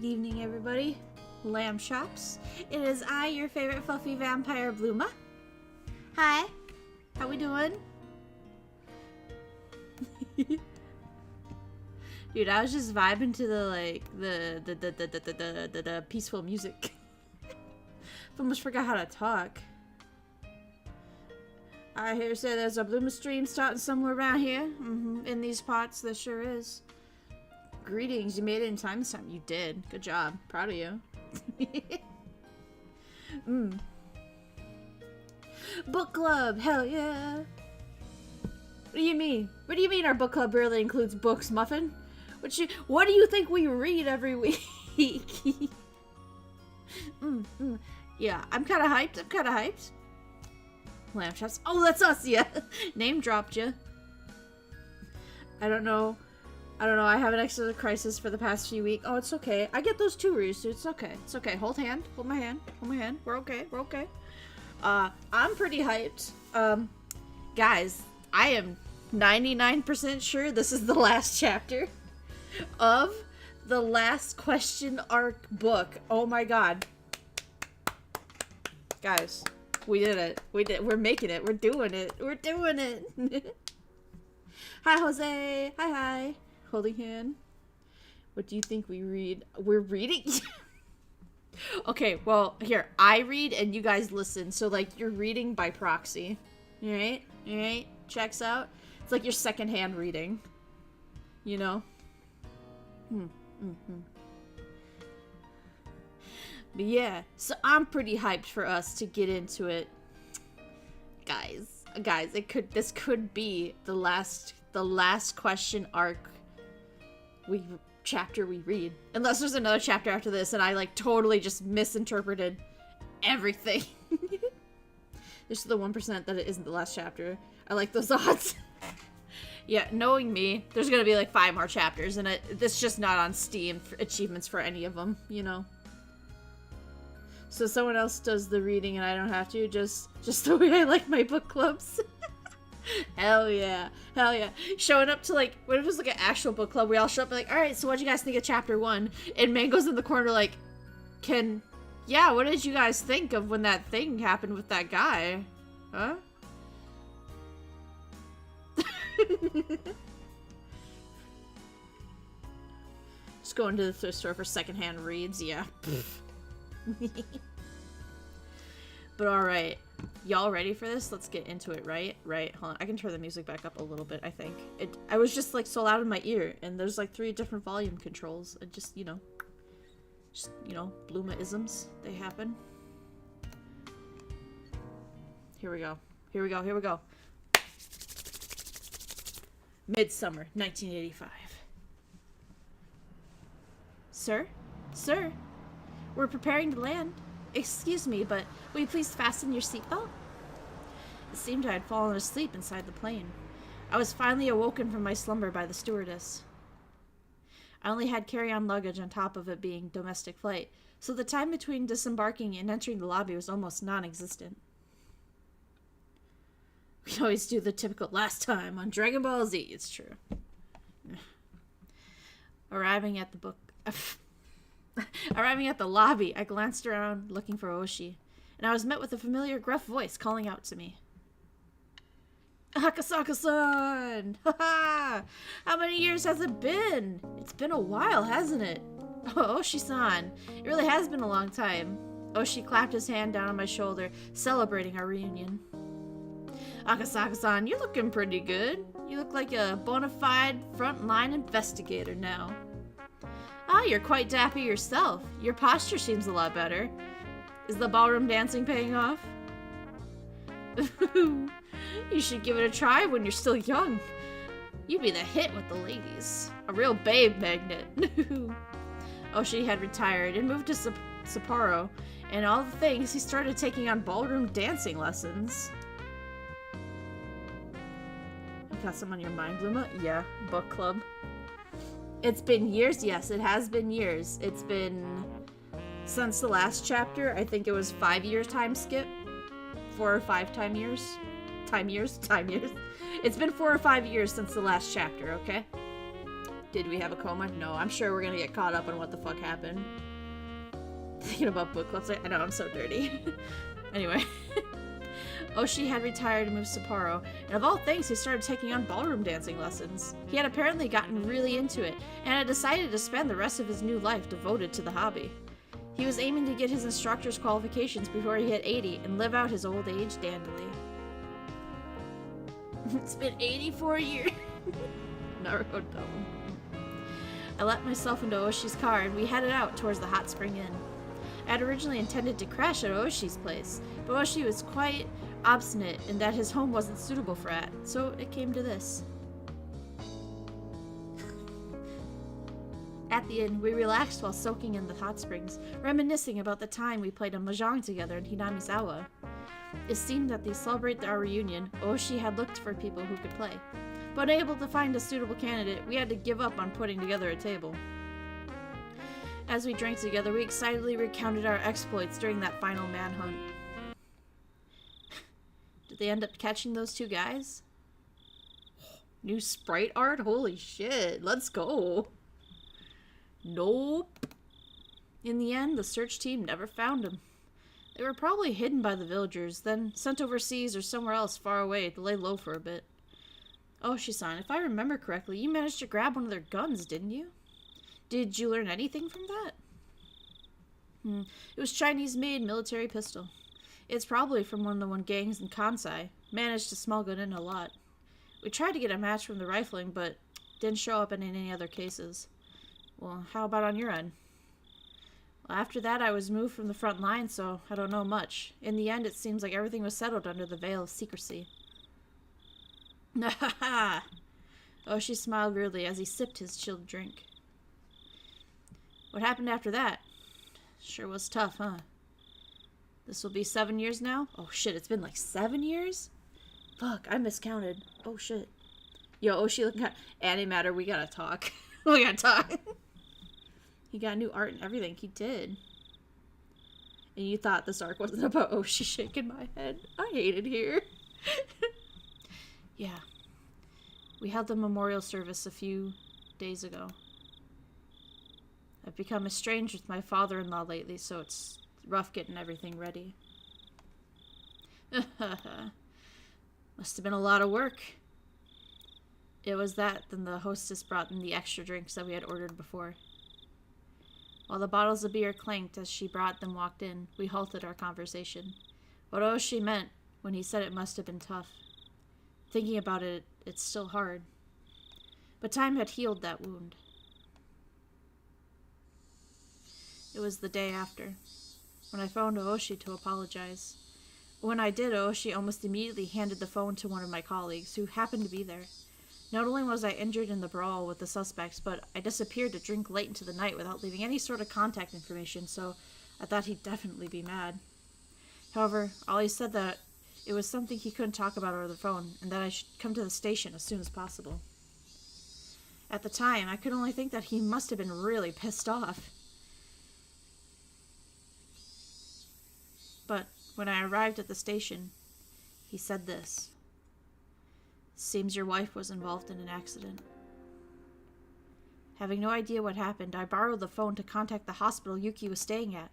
Good evening, everybody. Lamb chops. It is I, your favorite fluffy vampire, Bluma. Hi. How we doing? Dude, I was just vibing to the peaceful music. I almost forgot how to talk. I hear say there's a Bluma stream starting somewhere around here. In these parts, there sure is. Greetings, you made it in time this time. You did. Good job. Proud of you. Book club, hell yeah. What do you mean? What do you mean our book club barely includes books, Muffin? What do you think we read every week? Yeah, I'm kind of hyped. Lamb chops. Oh, that's us, yeah. Name dropped you. I don't know. I have an existential crisis for the past few weeks. Oh, it's okay. I get those too, Rooster. It's okay. It's okay. Hold hand. Hold my hand. We're okay. I'm pretty hyped. Guys, I am 99% sure this is the last chapter of the Last Question arc book. Oh my god. Guys, we did it. We're making it. We're doing it. Hi, Jose. Hi. Holding hand. What do you think we read? We're reading? Okay, well, here. I read and you guys listen. So, like, you're reading by proxy. Alright? Checks out. It's like your secondhand reading. You know? But yeah, so I'm pretty hyped for us to get into it. Guys, this could be the last question arc chapter we read. Unless there's another chapter after this and I like totally just misinterpreted everything. There's the 1% that it isn't the last chapter. I like those odds. Yeah, knowing me, there's gonna be like 5 more chapters and this just not on Steam for achievements for any of them, you know? So someone else does the reading and I don't have to, just the way I like my book clubs. Hell yeah. Showing up to like, what if it was like an actual book club? We all show up like, alright, so what'd you guys think of chapter 1? And Mango's in the corner like, what did you guys think of when that thing happened with that guy? Huh? Just going to the thrift store for secondhand reads, yeah. But alright. Y'all ready for this? Let's get into it, right? Hold on. I can turn the music back up a little bit, I think. I was just like so loud in my ear, and there's like 3 different volume controls. It just, you know, Bluma-isms. They happen. Here we go. Midsummer, 1985. Sir, we're preparing to land. Excuse me, but will you please fasten your seatbelt? It seemed I had fallen asleep inside the plane. I was finally awoken from my slumber by the stewardess. I only had carry-on luggage on top of it being domestic flight, so the time between disembarking and entering the lobby was almost non-existent. We always do the typical last time on Dragon Ball Z, it's true. Arriving at the lobby, I glanced around looking for Oshi, and I was met with a familiar gruff voice calling out to me. Akasaka-san! Haha! How many years has it been? It's been a while, hasn't it? Oh, Oshi-san. It really has been a long time. Oshi clapped his hand down on my shoulder, celebrating our reunion. Akasaka-san, you're looking pretty good. You look like a bona fide frontline investigator now. Ah, you're quite dapper yourself. Your posture seems a lot better. Is the ballroom dancing paying off? You should give it a try when you're still young. You'd be the hit with the ladies. A real babe magnet. Oshi had retired and moved to Sapporo, and all the things he started taking on ballroom dancing lessons. You got some on your mind, Bluma? Yeah, book club. It's been years, yes, it has been years. It's been since the last chapter. I think it was 5 years time skip. 4 or 5 time years. Time years? It's been 4 or 5 years since the last chapter, okay? Did we have a coma? No, I'm sure we're gonna get caught up on what the fuck happened. Thinking about book clubs, I know, I'm so dirty. Anyway. Oshi had retired and moved to Sapporo, and of all things, he started taking on ballroom dancing lessons. He had apparently gotten really into it, and had decided to spend the rest of his new life devoted to the hobby. He was aiming to get his instructor's qualifications before he hit 80 and live out his old age dandily. It's been 84 years. Naruto. I let myself into Oshi's car and we headed out towards the hot spring inn. I had originally intended to crash at Oshi's place, but Oshi was quite obstinate in that his home wasn't suitable for that, so it came to this. At the inn, we relaxed while soaking in the hot springs, reminiscing about the time we played a mahjong together in Hinamizawa. It seemed that to celebrate our reunion, Oshi had looked for people who could play. But unable to find a suitable candidate, we had to give up on putting together a table. As we drank together, we excitedly recounted our exploits during that final manhunt. Did they end up catching those two guys? New sprite art? Holy shit, let's go. Nope. In the end, the search team never found them. They were probably hidden by the villagers, then sent overseas or somewhere else far away to lay low for a bit. Oshi-san, if I remember correctly, you managed to grab one of their guns, didn't you? Did you learn anything from that? It was Chinese-made military pistol. It's probably from one of the gangs in Kansai. Managed to smuggle it in a lot. We tried to get a match from the rifling, but didn't show up in any other cases. Well, how about on your end? Well, after that, I was moved from the front line, so I don't know much. In the end, it seems like everything was settled under the veil of secrecy. Ha! Oshi smiled weirdly as he sipped his chilled drink. What happened after that? Sure was tough, huh? This will be 7 years now? Oh shit, it's been like 7 years? Fuck, I miscounted. Oh shit. Yo, Oshi, look at Antimatter, we gotta talk. We gotta talk. He got new art and everything. He did. And you thought this arc wasn't about Oshi shaking my head. I hate it here. Yeah. We held the memorial service a few days ago. I've become estranged with my father-in-law lately, so it's rough getting everything ready. Must have been a lot of work. It was that, then the hostess brought in the extra drinks that we had ordered before. While the bottles of beer clanked as she brought them walked in, we halted our conversation. What Oshi meant when he said it must have been tough. Thinking about it, it's still hard. But time had healed that wound. It was the day after, when I phoned Oshi to apologize. When I did, Oshi almost immediately handed the phone to one of my colleagues, who happened to be there. Not only was I injured in the brawl with the suspects, but I disappeared to drink late into the night without leaving any sort of contact information, so I thought he'd definitely be mad. However, Ollie said that it was something he couldn't talk about over the phone, and that I should come to the station as soon as possible. At the time, I could only think that he must have been really pissed off. But when I arrived at the station, he said this. Seems your wife was involved in an accident. Having no idea what happened, I borrowed the phone to contact the hospital Yuki was staying at.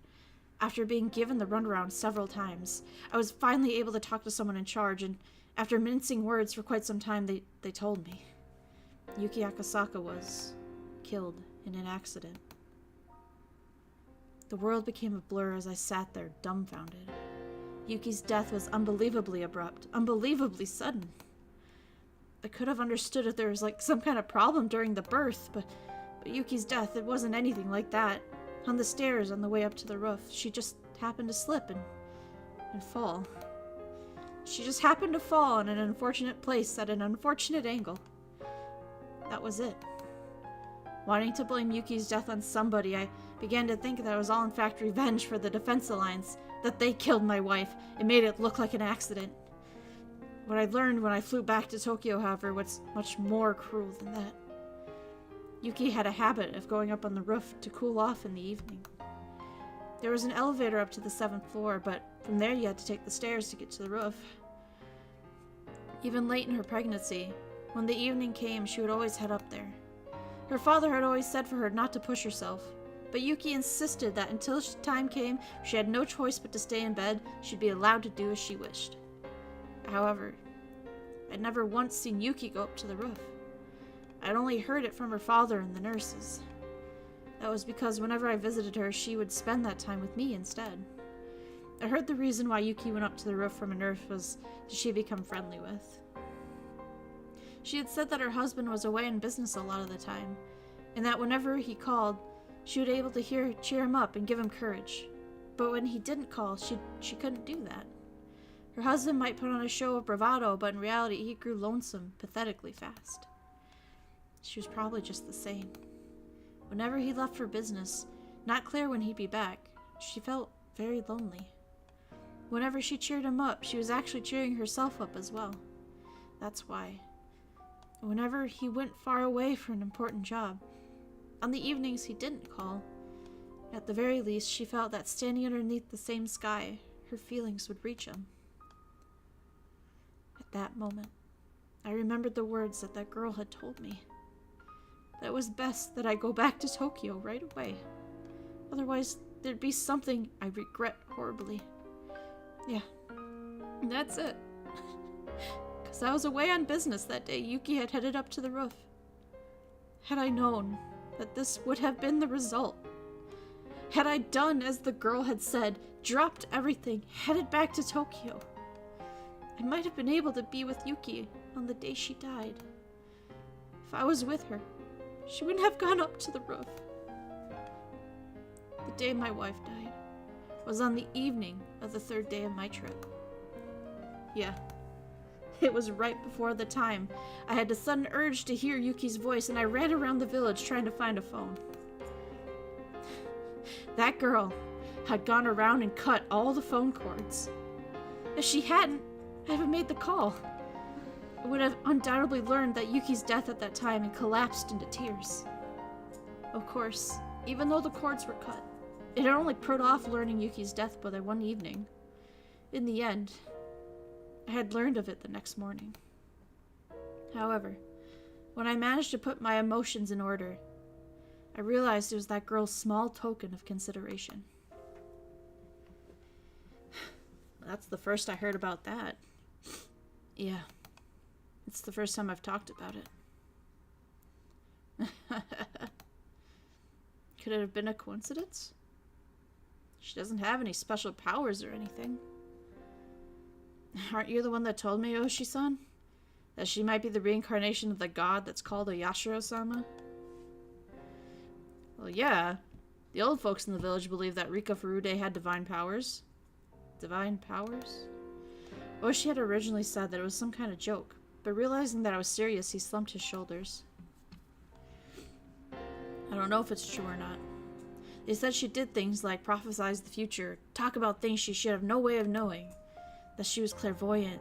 After being given the runaround several times, I was finally able to talk to someone in charge, and after mincing words for quite some time, they told me. Yuki Akasaka was killed in an accident. The world became a blur as I sat there, dumbfounded. Yuki's death was unbelievably abrupt, unbelievably sudden. I could have understood if there was some kind of problem during the birth, but Yuki's death, it wasn't anything like that. On the stairs on the way up to the roof, she just happened to slip and fall. She just happened to fall in an unfortunate place at an unfortunate angle. That was it. Wanting to blame Yuki's death on somebody, I began to think that it was all in fact revenge for the Defense Alliance, that they killed my wife and made it look like an accident. What I learned when I flew back to Tokyo, however, was much more cruel than that. Yuki had a habit of going up on the roof to cool off in the evening. There was an elevator up to the 7th floor, but from there you had to take the stairs to get to the roof. Even late in her pregnancy, when the evening came, she would always head up there. Her father had always said for her not to push herself, but Yuki insisted that until time came, she had no choice but to stay in bed, she'd be allowed to do as she wished. However, I'd never once seen Yuki go up to the roof. I'd only heard it from her father and the nurses. That was because whenever I visited her, she would spend that time with me instead. I heard the reason why Yuki went up to the roof from a nurse was that she had become friendly with. She had said that her husband was away in business a lot of the time, and that whenever he called, she would be able to cheer him up and give him courage. But when he didn't call, she couldn't do that. Her husband might put on a show of bravado, but in reality he grew lonesome pathetically fast. She was probably just the same. Whenever he left for business, not clear when he'd be back, she felt very lonely. Whenever she cheered him up, she was actually cheering herself up as well. That's why. Whenever he went far away for an important job, on the evenings he didn't call, at the very least she felt that standing underneath the same sky, her feelings would reach him. At that moment, I remembered the words that girl had told me. That it was best that I go back to Tokyo right away. Otherwise, there'd be something I regret horribly. Yeah, that's it. Because I was away on business that day, Yuki had headed up to the roof. Had I known that this would have been the result, had I done as the girl had said, dropped everything, headed back to Tokyo, I might have been able to be with Yuki on the day she died. If I was with her, she wouldn't have gone up to the roof. The day my wife died was on the evening of the third day of my trip. Yeah, it was right before the time I had a sudden urge to hear Yuki's voice, and I ran around the village trying to find a phone. That girl had gone around and cut all the phone cords. If she hadn't, I would have made the call. I would have undoubtedly learned that Yuki's death at that time and collapsed into tears. Of course, even though the cords were cut, it had only put off learning Yuki's death by that one evening. In the end, I had learned of it the next morning. However, when I managed to put my emotions in order, I realized it was that girl's small token of consideration. That's the first I heard about that. Yeah, it's the first time I've talked about it. Could it have been a coincidence? She doesn't have any special powers or anything. Aren't you the one that told me, Oshi-san? That she might be the reincarnation of the god that's called a Yashiro-sama? Well, yeah. The old folks in the village believed that Rika Furude had divine powers. Divine powers? Oshi had originally said that it was some kind of joke, but realizing that I was serious, he slumped his shoulders. I don't know if it's true or not. They said she did things like prophesize the future, talk about things she should have no way of knowing, that she was clairvoyant.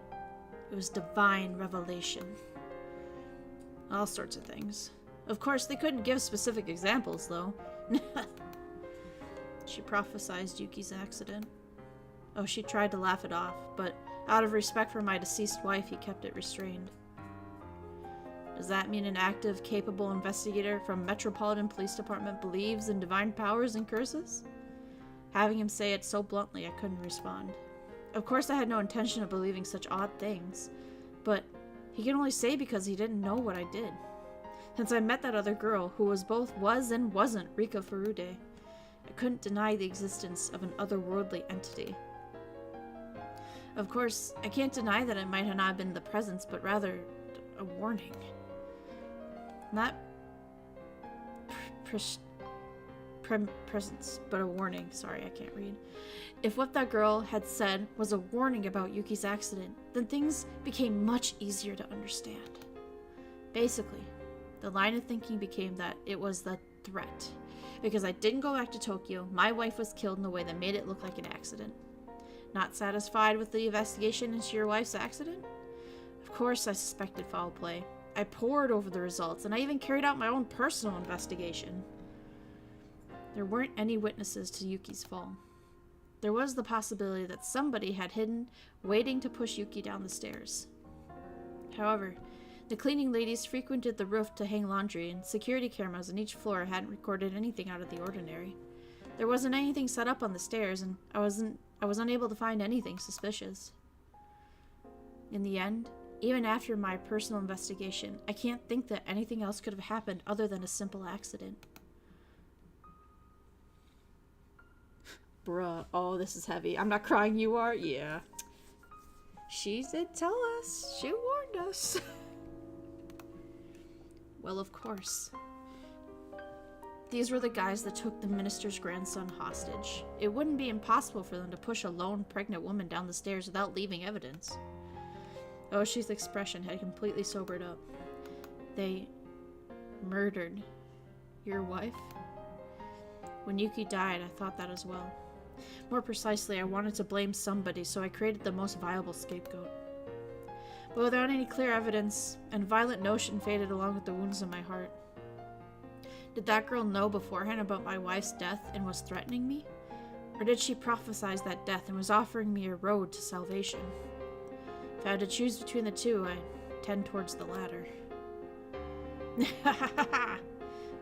It was divine revelation. All sorts of things. Of course, they couldn't give specific examples, though. She prophesized Yuki's accident. Oh, she tried to laugh it off, but out of respect for my deceased wife, he kept it restrained. Does that mean an active, capable investigator from Metropolitan Police Department believes in divine powers and curses? Having him say it so bluntly, I couldn't respond. Of course, I had no intention of believing such odd things, but he could only say because he didn't know what I did. Since I met that other girl, who was and wasn't Rika Furude, I couldn't deny the existence of an otherworldly entity. Of course, I can't deny that it might have not been the presence, but rather a warning. Not presence, but a warning. Sorry, I can't read. If what that girl had said was a warning about Yuki's accident, then things became much easier to understand. Basically, the line of thinking became that it was the threat. Because I didn't go back to Tokyo, my wife was killed in a way that made it look like an accident. Not satisfied with the investigation into your wife's accident? Of course I suspected foul play. I pored over the results, and I even carried out my own personal investigation. There weren't any witnesses to Yuki's fall. There was the possibility that somebody had hidden, waiting to push Yuki down the stairs. However, The cleaning ladies frequented the roof to hang laundry, and security cameras on each floor hadn't recorded anything out of the ordinary. There wasn't anything set up on the stairs, and I was unable to find anything suspicious. In the end, even after my personal investigation, I can't think that anything else could have happened other than a simple accident. Bruh, oh, this is heavy. I'm not crying, you are? Yeah. She did tell us. She warned us. Well, of course. These were the guys that took the minister's grandson hostage. It wouldn't be impossible for them to push a lone pregnant woman down the stairs without leaving evidence. Oshi's expression had completely sobered up. They murdered your wife? When Yuki died, I thought that as well. More precisely, I wanted to blame somebody, so I created the most viable scapegoat. But without any clear evidence, and violent notion faded along with the wounds in my heart. Did that girl know beforehand about my wife's death and was threatening me? Or did she prophesize that death and was offering me a road to salvation? If I had to choose between the two, I tend towards the latter.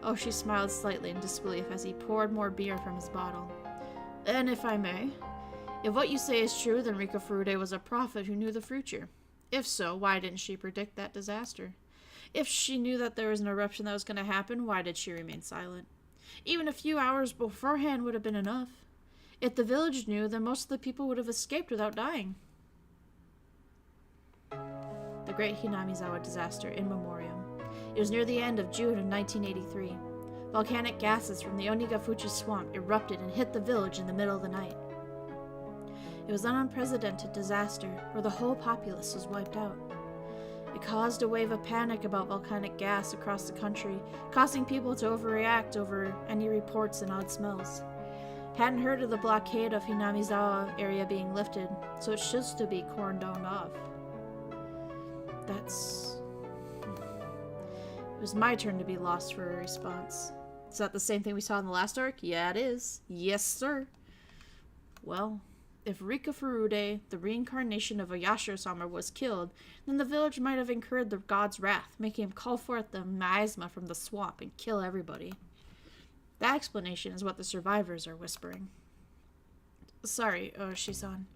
Oh, she smiled slightly in disbelief as he poured more beer from his bottle. And if I may, if what you say is true, then Rika Furude was a prophet who knew the future. If so, why didn't she predict that disaster? If she knew that there was an eruption that was going to happen, why did she remain silent? Even a few hours beforehand would have been enough. If the village knew, then most of the people would have escaped without dying. The Great Hinamizawa Disaster in Memoriam. It was near the end of June of 1983. Volcanic gases from the Onikakushi swamp erupted and hit the village in the middle of the night. It was an unprecedented disaster where the whole populace was wiped out. It caused a wave of panic about volcanic gas across the country, causing people to overreact over any reports and odd smells. Hadn't heard of the blockade of Hinamizawa area being lifted, so it should still be cordoned off. It was my turn to be lost for a response. Is that the same thing we saw in the last arc? Yeah, it is. Yes, sir. Well, if Rika Furude, the reincarnation of Oyashiro-sama, was killed, then the village might have incurred the god's wrath, making him call forth the miasma from the swamp and kill everybody. That explanation is what the survivors are whispering. Sorry, Oshi-san.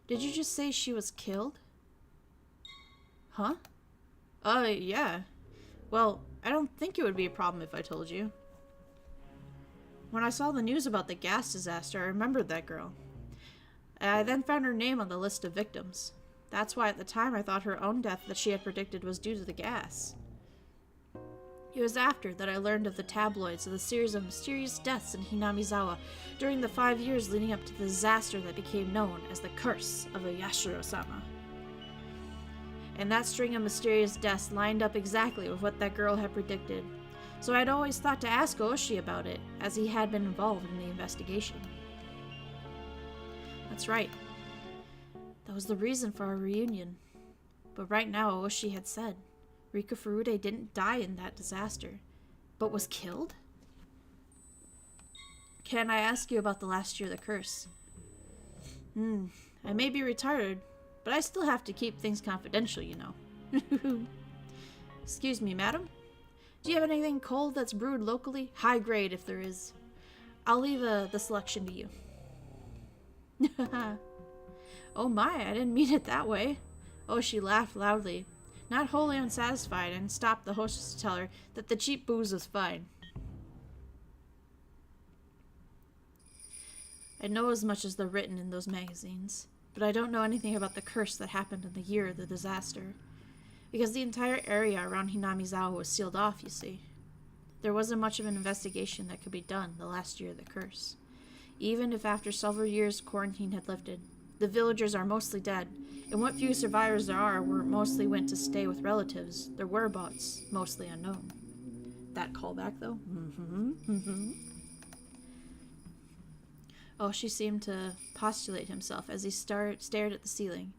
Did you just say she was killed? Huh? Yeah. Well, I don't think it would be a problem if I told you. When I saw the news about the gas disaster, I remembered that girl. I then found her name on the list of victims. That's why at the time I thought her own death that she had predicted was due to the gas. It was after that I learned of the tabloids of the series of mysterious deaths in Hinamizawa during the 5 years leading up to the disaster that became known as the Curse of Oyashiro-sama. And that string of mysterious deaths lined up exactly with what that girl had predicted, so I'd always thought to ask Oshi about it, as he had been involved in the investigation. That's right. That was the reason for our reunion. But right now, Oshi had said, Rika Furude didn't die in that disaster, but was killed? Can I ask you about the last year of the curse? I may be retired, but I still have to keep things confidential, you know. Excuse me, madam? Do you have anything cold that's brewed locally? High grade, if there is. I'll leave the selection to you. Oh my, I didn't mean it that way. Oh, she laughed loudly, not wholly unsatisfied, and stopped the hostess to tell her that the cheap booze was fine. I know as much as they're written in those magazines, but I don't know anything about the curse that happened in the year of the disaster, because the entire area around Hinamizawa was sealed off, you see. There wasn't much of an investigation that could be done the last year of the curse. Even if after several years quarantine had lifted, the villagers are mostly dead, and what few survivors there are mostly went to stay with relatives, their whereabouts mostly unknown. That callback, though? Oh, she seemed to postulate himself as he stared at the ceiling,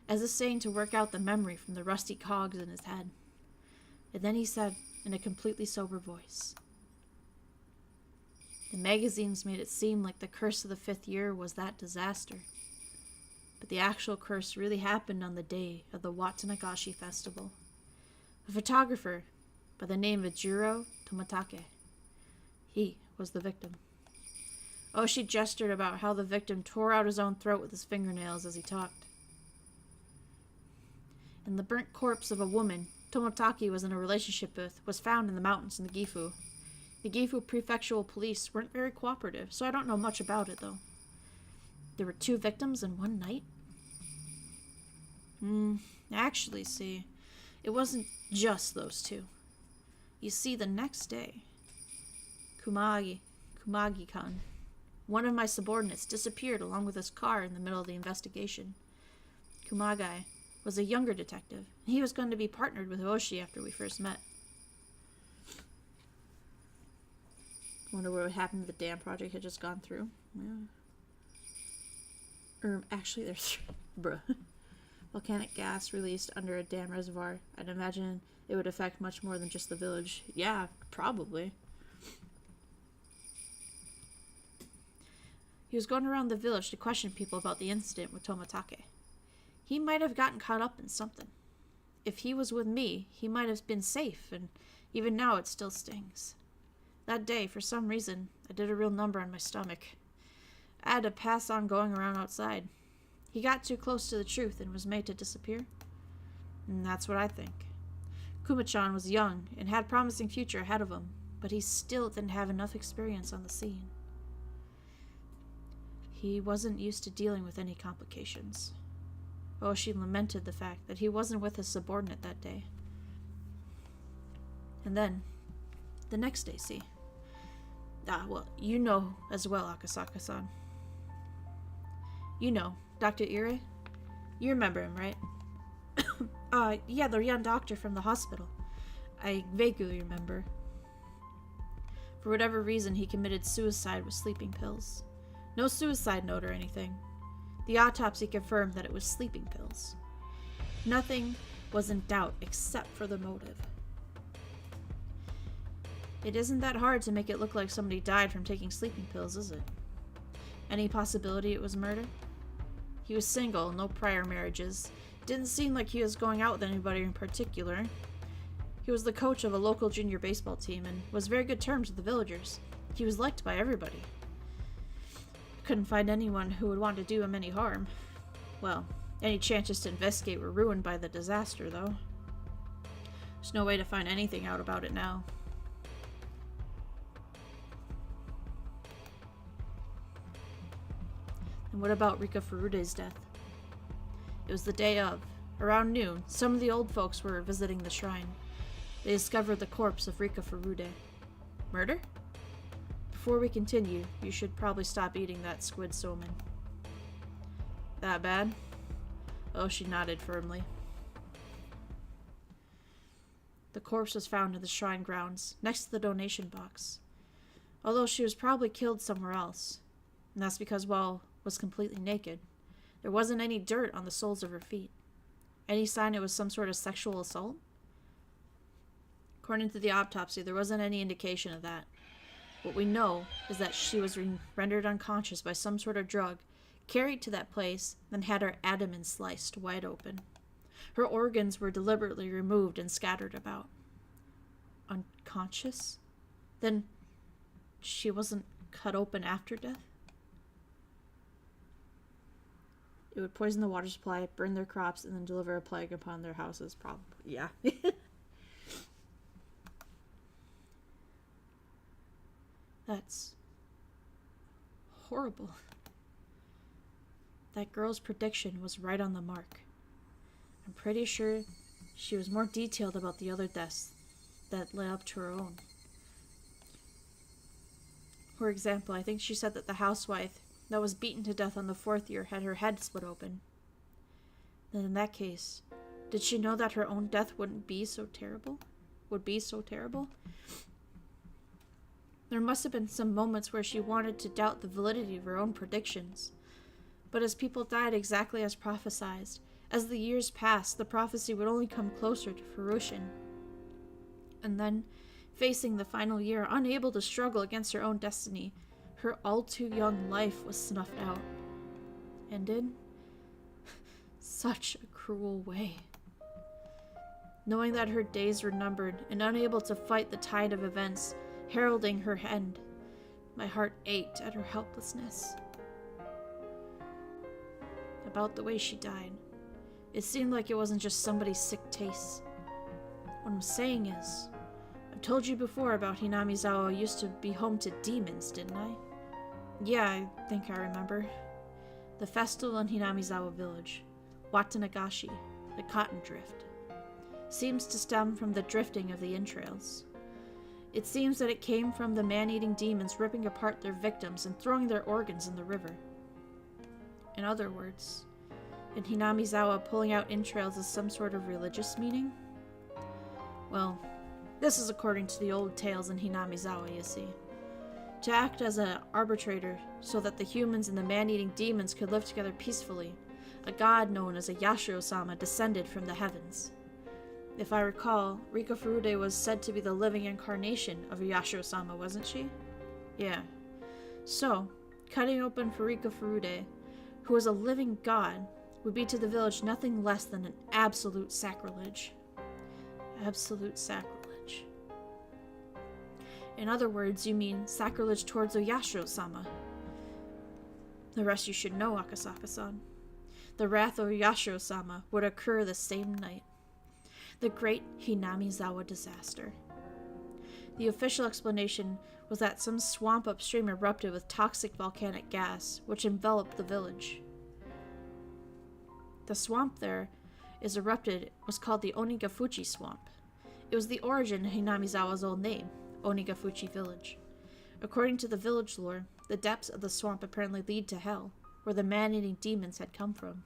as if saying to work out the memory from the rusty cogs in his head. And then he said, in a completely sober voice, the magazines made it seem like the curse of the 5th year was that disaster. But the actual curse really happened on the day of the Watanagashi festival. A photographer by the name of Jiro Tomatake. He was the victim. Oshi gestured about how the victim tore out his own throat with his fingernails as he talked. And the burnt corpse of a woman Tomatake was in a relationship with was found in the mountains in the Gifu. The Gifu prefectural police weren't very cooperative, so I don't know much about it, though. There were 2 victims in one night? Actually, see, it wasn't just those 2. You see, the next day, Kumagi-kan, one of my subordinates, disappeared along with his car in the middle of the investigation. Kumagai was a younger detective, and he was going to be partnered with Oshi after we first met. Wonder what would happen if the dam project had just gone through. Yeah. Actually, there's... bruh. Volcanic gas released under a dam reservoir. I'd imagine it would affect much more than just the village. Yeah, probably. He was going around the village to question people about the incident with Tomatake. He might have gotten caught up in something. If he was with me, he might have been safe, and even now it still stings. That day, for some reason, I did a real number on my stomach. I had to pass on going around outside. He got too close to the truth and was made to disappear. And that's what I think. Kuma-chan was young and had a promising future ahead of him, but he still didn't have enough experience on the scene. He wasn't used to dealing with any complications. Oshi lamented the fact that he wasn't with his subordinate that day. And then, the next day, see. Well, you know as well, Akasaka-san. You know, Dr. Ire? You remember him, right? Yeah, the young doctor from the hospital. I vaguely remember. For whatever reason, he committed suicide with sleeping pills. No suicide note or anything. The autopsy confirmed that it was sleeping pills. Nothing was in doubt except for the motive. It isn't that hard to make it look like somebody died from taking sleeping pills, is it? Any possibility it was murder? He was single, no prior marriages. Didn't seem like he was going out with anybody in particular. He was the coach of a local junior baseball team and was very good terms with the villagers. He was liked by everybody. Couldn't find anyone who would want to do him any harm. Well, any chances to investigate were ruined by the disaster, though. There's no way to find anything out about it now. And what about Rika Furude's death? It was the day of. Around noon, some of the old folks were visiting the shrine. They discovered the corpse of Rika Furude. Murder? Before we continue, you should probably stop eating that squid somen. That bad? Oh, she nodded firmly. The corpse was found in the shrine grounds, next to the donation box. Although she was probably killed somewhere else. And that's because, well, was completely naked. There wasn't any dirt on the soles of her feet. Any sign it was some sort of sexual assault? According to the autopsy, there wasn't any indication of that. What we know is that she was rendered unconscious by some sort of drug, carried to that place, then had her abdomen sliced wide open. Her organs were deliberately removed and scattered about. Unconscious? Then she wasn't cut open after death? It would poison the water supply, burn their crops, and then deliver a plague upon their houses, probably. Yeah. That's horrible. That girl's prediction was right on the mark. I'm pretty sure she was more detailed about the other deaths that led up to her own. For example, I think she said that the housewife that was beaten to death on the 4th year had her head split open. Then in that case, did she know that her own death would be so terrible? There must have been some moments where she wanted to doubt the validity of her own predictions. But as people died exactly as prophesied, as the years passed, the prophecy would only come closer to fruition. And then, facing the final year, unable to struggle against her own destiny, her all-too-young life was snuffed out. And in such a cruel way. knowing that her days were numbered and unable to fight the tide of events heralding her end. My heart ached at her helplessness. About the way she died. It seemed like it wasn't just somebody's sick taste. What I'm saying is, I've told you before about Hinamizawa used to be home to demons, didn't I? Yeah, I think I remember. The festival in Hinamizawa village, Watanagashi, the cotton drift, seems to stem from the drifting of the entrails. It seems that it came from the man-eating demons ripping apart their victims and throwing their organs in the river. In other words, in Hinamizawa, pulling out entrails is some sort of religious meaning? Well, this is according to the old tales in Hinamizawa, you see. To act as an arbitrator so that the humans and the man-eating demons could live together peacefully, a god known as a Yashiro-sama descended from the heavens. If I recall, Rika Furude was said to be the living incarnation of a Yashiro-sama, wasn't she? Yeah. So, cutting open for Rika Furude, who was a living god, would be to the village nothing less than an absolute sacrilege. Absolute sacrilege. In other words, you mean sacrilege towards Oyashiro-sama. The rest you should know, Akasaka-san. The wrath of Oyashiro-sama would occur the same night. The great Hinamizawa disaster. The official explanation was that some swamp upstream erupted with toxic volcanic gas, which enveloped the village. The swamp there is erupted was called the Onikakushi swamp. It was the origin of Hinamizawa's old name, Onikakushi village. According to the village lore, the depths of the swamp apparently lead to hell, where the man-eating demons had come from.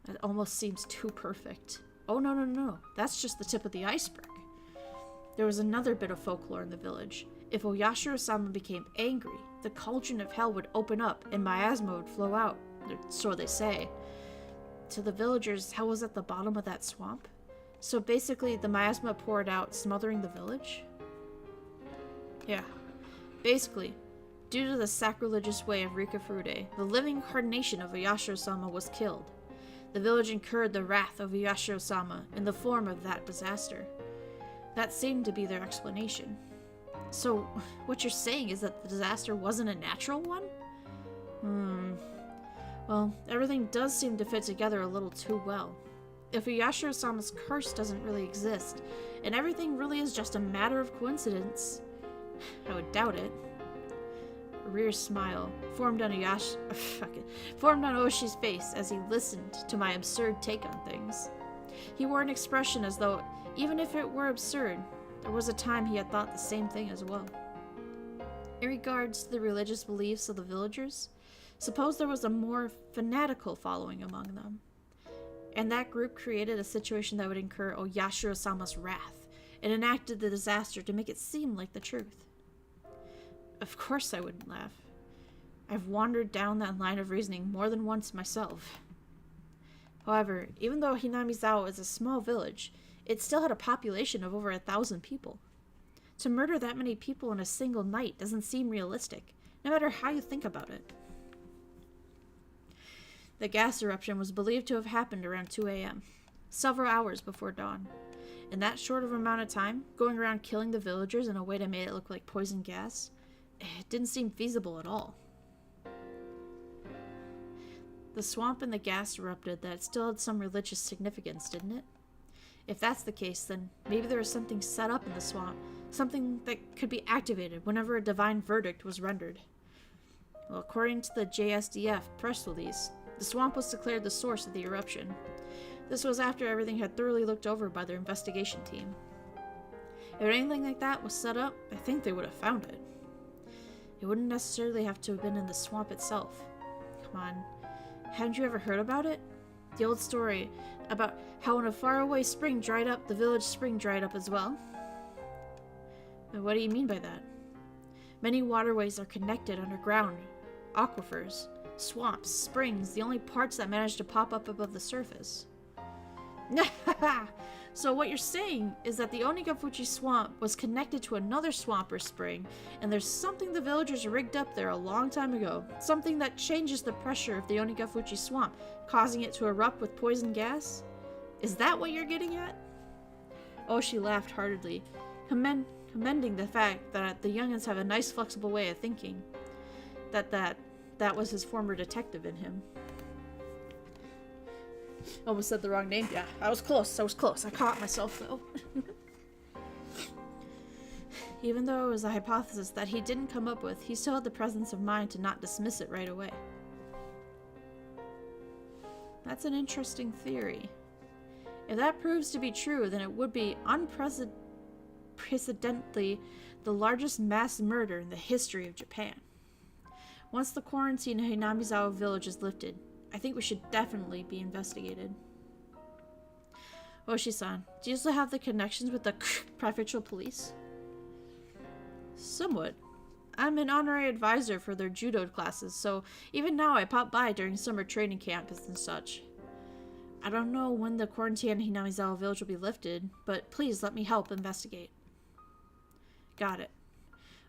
That almost seems too perfect. Oh, no. That's just the tip of the iceberg. There was another bit of folklore in the village. If Oyashiro-sama became angry, the cauldron of hell would open up and miasma would flow out, so they say. To the villagers, hell was at the bottom of that swamp. So basically, the miasma poured out, smothering the village? Yeah. Basically, due to the sacrilegious way of Rika Furude, the living incarnation of Oyashiro-sama was killed. The village incurred the wrath of Oyashiro-sama in the form of that disaster. That seemed to be their explanation. So, what you're saying is that the disaster wasn't a natural one? Well, everything does seem to fit together a little too well. If Oyashiro-sama's curse doesn't really exist, and everything really is just a matter of coincidence, I would doubt it. A rear smile formed on Oshi's face as he listened to my absurd take on things. He wore an expression as though, even if it were absurd, there was a time he had thought the same thing as well. In regards to the religious beliefs of the villagers, suppose there was a more fanatical following among them, and that group created a situation that would incur Oyashiro-sama's wrath, and enacted the disaster to make it seem like the truth. Of course I wouldn't laugh. I've wandered down that line of reasoning more than once myself. However, even though Hinamizawa is a small village, it still had a population of over 1,000 people. To murder that many people in a single night doesn't seem realistic, no matter how you think about it. The gas eruption was believed to have happened around 2 a.m., several hours before dawn. In that short of amount of time, going around killing the villagers in a way that made it look like poison gas, it didn't seem feasible at all. The swamp and the gas erupted that it still had some religious significance, didn't it? If that's the case, then maybe there was something set up in the swamp, something that could be activated whenever a divine verdict was rendered. Well, according to the JSDF press release, the swamp was declared the source of the eruption. This was after everything had thoroughly looked over by their investigation team. If anything like that was set up, I think they would have found it. It wouldn't necessarily have to have been in the swamp itself. Come on, haven't you ever heard about it? The old story about how when a faraway spring dried up, the village spring dried up as well? And what do you mean by that? Many waterways are connected underground, aquifers, swamps, springs, the only parts that manage to pop up above the surface. So what you're saying is that the Onikakushi swamp was connected to another swamp or spring, and there's something the villagers rigged up there a long time ago, something that changes the pressure of the Onikakushi swamp, causing it to erupt with poison gas? Is that what you're getting at? Oshi laughed heartedly, commending the fact that the youngins have a nice flexible way of thinking. That was his former detective in him. Almost said the wrong name. Yeah, I was close. I caught myself, though. Even though it was a hypothesis that he didn't come up with, he still had the presence of mind to not dismiss it right away. That's an interesting theory. If that proves to be true, then it would be unprecedentedly the largest mass murder in the history of Japan. Once the quarantine in Hinamizawa village is lifted, I think we should definitely be investigated. Oshi-san, do you still have the connections with the prefectural police? Somewhat. I'm an honorary advisor for their judo classes, so even now I pop by during summer training camps and such. I don't know when the quarantine in Hinamizawa village will be lifted, but please let me help investigate. Got it.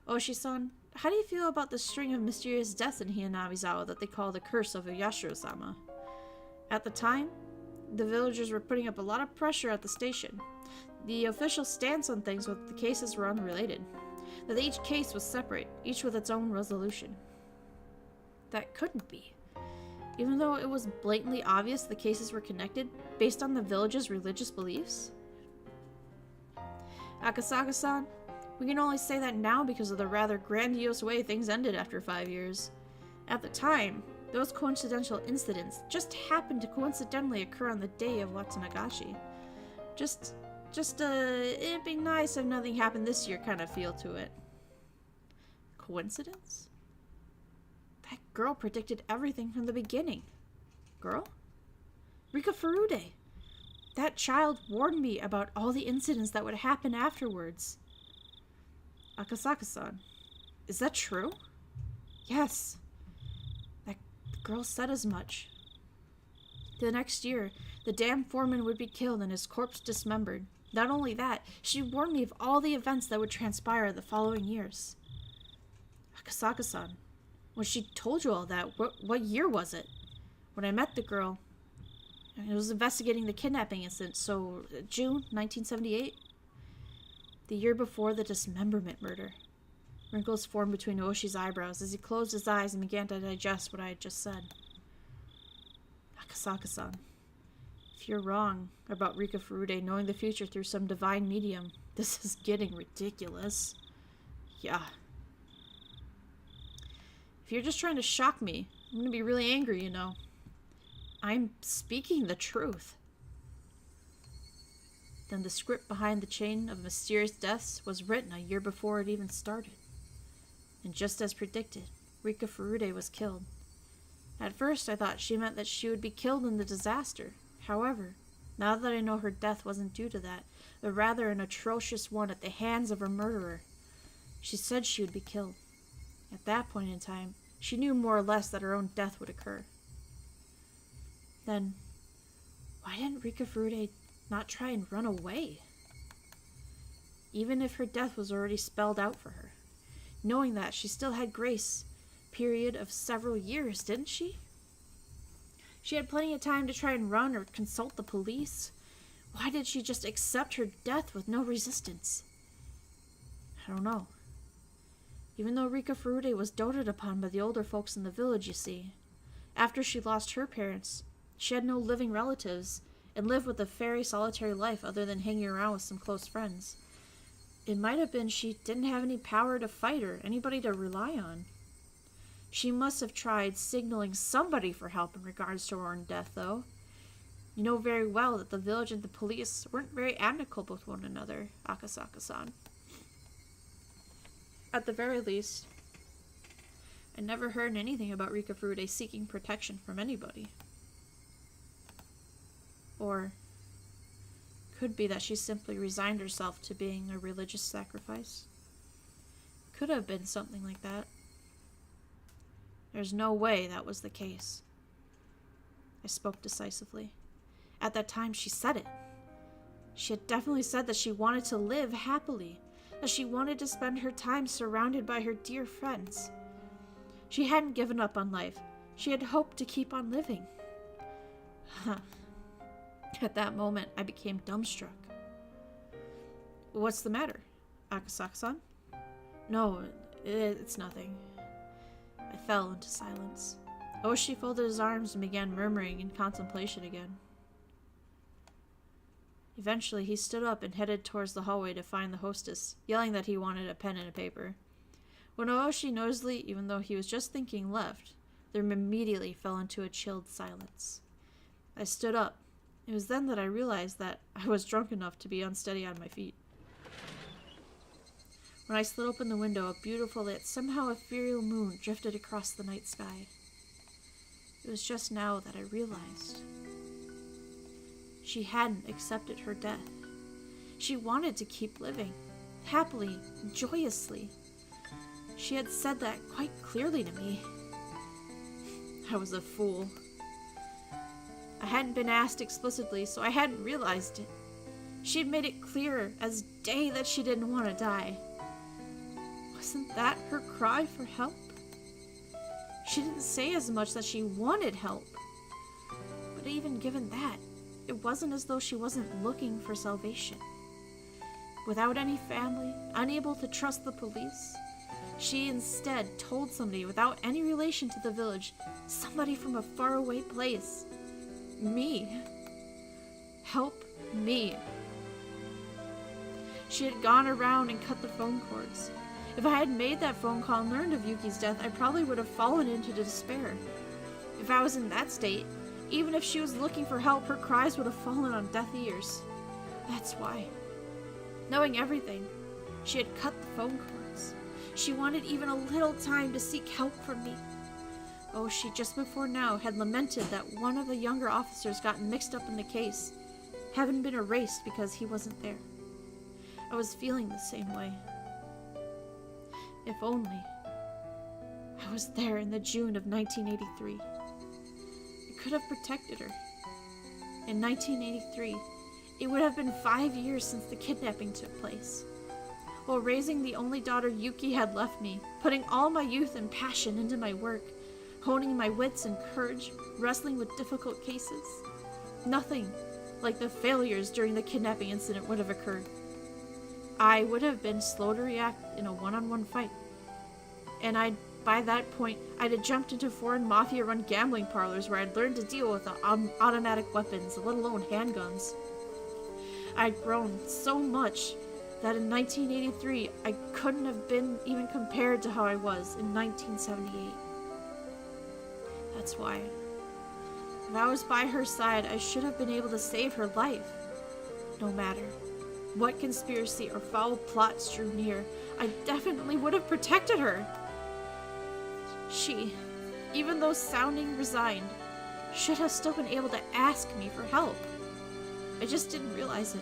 Oshi-san, how do you feel about the string of mysterious deaths in Hinamizawa that they call the Curse of Yashiro-sama? At the time, the villagers were putting up a lot of pressure at the station. The official stance on things was that the cases were unrelated, that each case was separate, each with its own resolution. That couldn't be. Even though it was blatantly obvious the cases were connected based on the village's religious beliefs? Akasaka-san, we can only say that now because of the rather grandiose way things ended after 5 years. At the time, those coincidental incidents just happened to coincidentally occur on the day of Watsunagashi. It'd be nice if nothing happened this year kind of feel to it. Coincidence? That girl predicted everything from the beginning. Girl? Rika Furude. That child warned me about all the incidents that would happen afterwards. Akasaka-san, is that true? Yes. That girl said as much. The next year, the damn foreman would be killed and his corpse dismembered. Not only that, she warned me of all the events that would transpire the following years. Akasaka-san, when she told you all that, what year was it? When I met the girl, I was investigating the kidnapping incident, so June 1978? The year before the dismemberment murder. Wrinkles formed between Oshi's eyebrows as he closed his eyes and began to digest what I had just said. Akasaka-san, if you're wrong about Rika Furude knowing the future through some divine medium, this is getting ridiculous. Yeah. If you're just trying to shock me, I'm gonna be really angry, you know. I'm speaking the truth. Then the script behind the chain of mysterious deaths was written a year before it even started. And just as predicted, Rika Furude was killed. At first I thought she meant that she would be killed in the disaster. However, now that I know her death wasn't due to that, but rather an atrocious one at the hands of her murderer, she said she would be killed. At that point in time, she knew more or less that her own death would occur. Then, why didn't Rika Furude not try and run away? Even if her death was already spelled out for her. Knowing that, she still had grace period of several years, didn't she? She had plenty of time to try and run or consult the police. Why did she just accept her death with no resistance? I don't know. Even though Rika Furude was doted upon by the older folks in the village, you see, after she lost her parents, she had no living relatives and lived with a very solitary life other than hanging around with some close friends. It might have been she didn't have any power to fight or anybody to rely on. She must have tried signaling somebody for help in regards to her own death, though. You know very well that the village and the police weren't very amicable with one another, Akasaka-san. At the very least, I never heard anything about Rika Furude seeking protection from anybody. Or could be that she simply resigned herself to being a religious sacrifice. Could have been something like that. There's no way that was the case. I spoke decisively. At that time, she said it. She had definitely said that she wanted to live happily, that she wanted to spend her time surrounded by her dear friends. She hadn't given up on life. She had hoped to keep on living. At that moment, I became dumbstruck. What's the matter, Akasaka-san? No, it's nothing. I fell into silence. Oshi folded his arms and began murmuring in contemplation again. Eventually, he stood up and headed towards the hallway to find the hostess, yelling that he wanted a pen and a paper. When Oshi noisily, even though he was just thinking, left, the room immediately fell into a chilled silence. I stood up. It was then that I realized that I was drunk enough to be unsteady on my feet. When I slid open the window, a beautiful yet somehow ethereal moon drifted across the night sky. It was just now that I realized. She hadn't accepted her death. She wanted to keep living, happily, joyously. She had said that quite clearly to me. I was a fool. I hadn't been asked explicitly, so I hadn't realized it. She had made it clear as day that she didn't want to die. Wasn't that her cry for help? She didn't say as much that she wanted help. But even given that, it wasn't as though she wasn't looking for salvation. Without any family, unable to trust the police, she instead told somebody without any relation to the village, somebody from a faraway place. Me. Help me. She had gone around and cut the phone cords. If I had made that phone call and learned of Yuki's death, I probably would have fallen into despair. If I was in that state, even if she was looking for help, her cries would have fallen on deaf ears. That's why. Knowing everything, she had cut the phone cords. She wanted even a little time to seek help from me. Oh, she just before now had lamented that one of the younger officers gotten mixed up in the case, having been erased because he wasn't there. I was feeling the same way. If only I was there in the June of 1983. I could have protected her. In 1983, it would have been 5 years since the kidnapping took place. While raising the only daughter Yuki had left me, putting all my youth and passion into my work, honing my wits and courage, wrestling with difficult cases, nothing like the failures during the kidnapping incident would have occurred. I would have been slow to react in a one-on-one fight. And by that point, I'd have jumped into foreign mafia-run gambling parlors where I'd learned to deal with automatic weapons, let alone handguns. I'd grown so much that in 1983, I couldn't have been even compared to how I was in 1978. That's why. If I was by her side, I should have been able to save her life. No matter what conspiracy or foul plots drew near, I definitely would have protected her. She, even though sounding resigned, should have still been able to ask me for help. I just didn't realize it.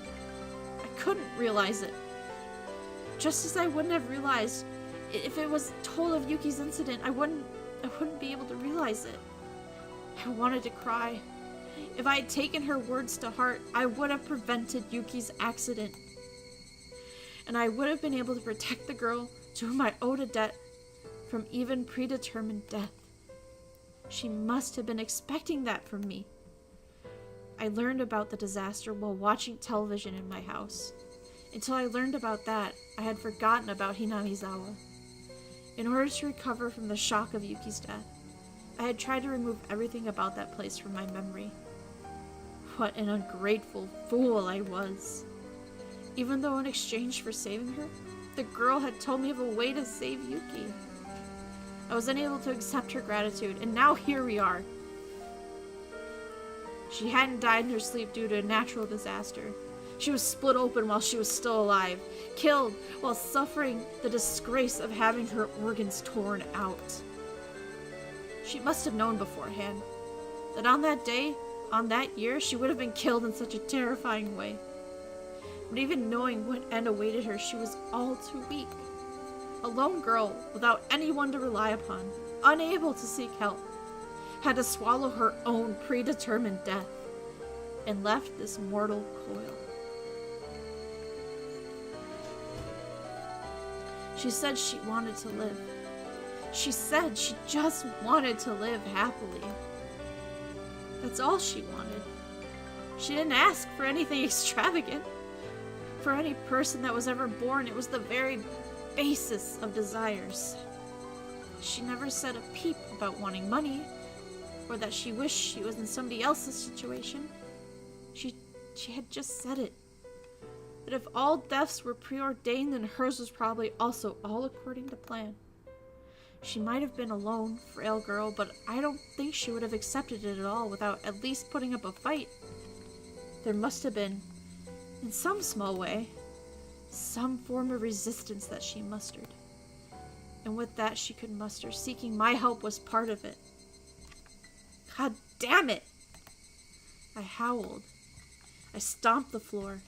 I couldn't realize it. Just as I wouldn't have realized if it was told of Yuki's incident, I wouldn't be able to realize it. I wanted to cry. If I had taken her words to heart, I would have prevented Yuki's accident. And I would have been able to protect the girl to whom I owed a debt from even predetermined death. She must have been expecting that from me. I learned about the disaster while watching television in my house. Until I learned about that, I had forgotten about Hinamizawa. In order to recover from the shock of Yuki's death, I had tried to remove everything about that place from my memory. What an ungrateful fool I was. Even though in exchange for saving her, the girl had told me of a way to save Yuki. I was unable to accept her gratitude, and now here we are. She hadn't died in her sleep due to a natural disaster. She was split open while she was still alive, killed while suffering the disgrace of having her organs torn out. She must have known beforehand that on that day, on that year, she would have been killed in such a terrifying way. But even knowing what end awaited her, she was all too weak. A lone girl without anyone to rely upon, unable to seek help, had to swallow her own predetermined death and left this mortal coil. She said she wanted to live. She said she just wanted to live happily. That's all she wanted. She didn't ask for anything extravagant. For any person that was ever born, it was the very basis of desires. She never said a peep about wanting money, or that she wished she was in somebody else's situation. She had just said it. That if all deaths were preordained, then hers was probably also all according to plan. She might have been a lone, frail girl, but I don't think she would have accepted it at all without at least putting up a fight. There must have been, in some small way, some form of resistance that she mustered. And with that she could muster, seeking my help was part of it. God damn it! I howled. I stomped the floor.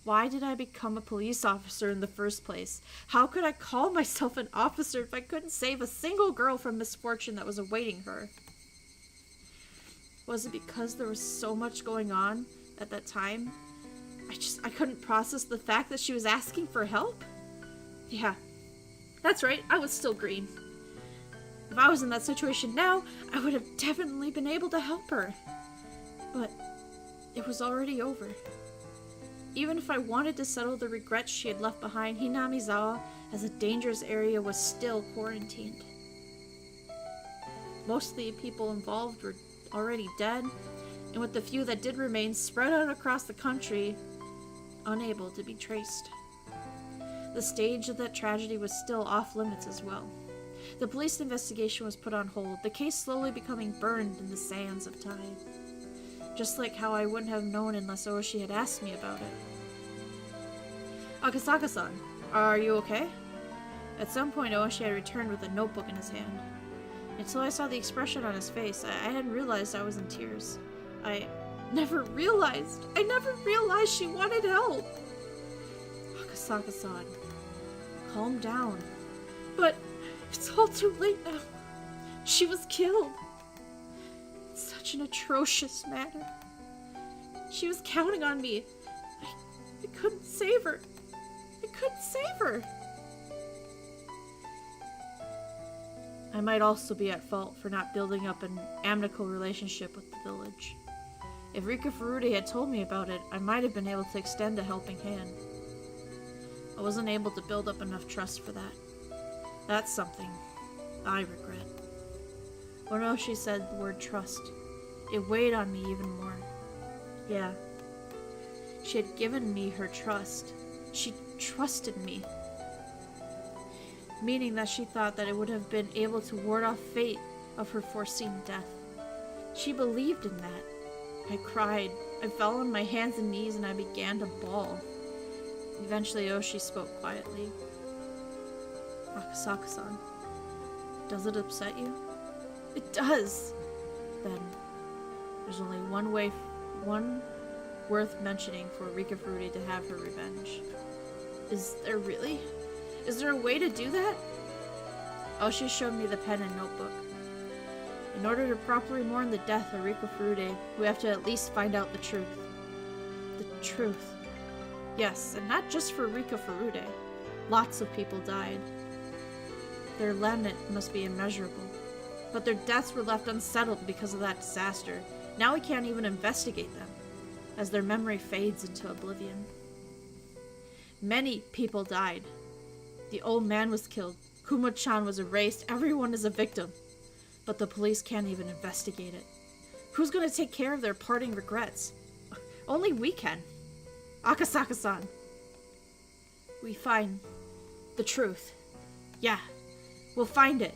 Why did I become a police officer in the first place? How could I call myself an officer if I couldn't save a single girl from misfortune that was awaiting her? Was it because there was so much going on at that time? I couldn't process the fact that she was asking for help? Yeah, that's right, I was still green. If I was in that situation now, I would have definitely been able to help her. But it was already over. Even if I wanted to settle the regrets she had left behind, Hinamizawa, as a dangerous area, was still quarantined. Most of the people involved were already dead, and with the few that did remain spread out across the country, unable to be traced. The stage of that tragedy was still off limits as well. The police investigation was put on hold, the case slowly becoming burned in the sands of time. Just like how I wouldn't have known unless Oshi had asked me about it. Akasaka-san, are you okay? At some point, Oshi had returned with a notebook in his hand. Until I saw the expression on his face, I hadn't realized I was in tears. I never realized she wanted help! Akasaka-san, calm down. But it's all too late now. She was killed. In such an atrocious manner. She was counting on me. I couldn't save her. I couldn't save her. I might also be at fault for not building up an amicable relationship with the village. If Rika Furude had told me about it, I might have been able to extend a helping hand. I wasn't able to build up enough trust for that. That's something I regret. When Oshi said the word trust, it weighed on me even more. Yeah. She had given me her trust. She trusted me. Meaning that she thought that it would have been able to ward off fate of her foreseen death. She believed in that. I cried. I fell on my hands and knees and I began to bawl. Eventually Oshi spoke quietly. Akasaka-san, does it upset you? It does! Then, there's only one worth mentioning for Rika Furude to have her revenge. Is there really? Is there a way to do that? Oshi showed me the pen and notebook. In order to properly mourn the death of Rika Furude, we have to at least find out the truth. The truth. Yes, and not just for Rika Furude. Lots of people died. Their lament must be immeasurable. But their deaths were left unsettled because of that disaster. Now we can't even investigate them, as their memory fades into oblivion. Many people died. The old man was killed. Kumo-chan was erased. Everyone is a victim. But the police can't even investigate it. Who's going to take care of their parting regrets? Only we can. Akasaka-san. We find the truth. Yeah, we'll find it.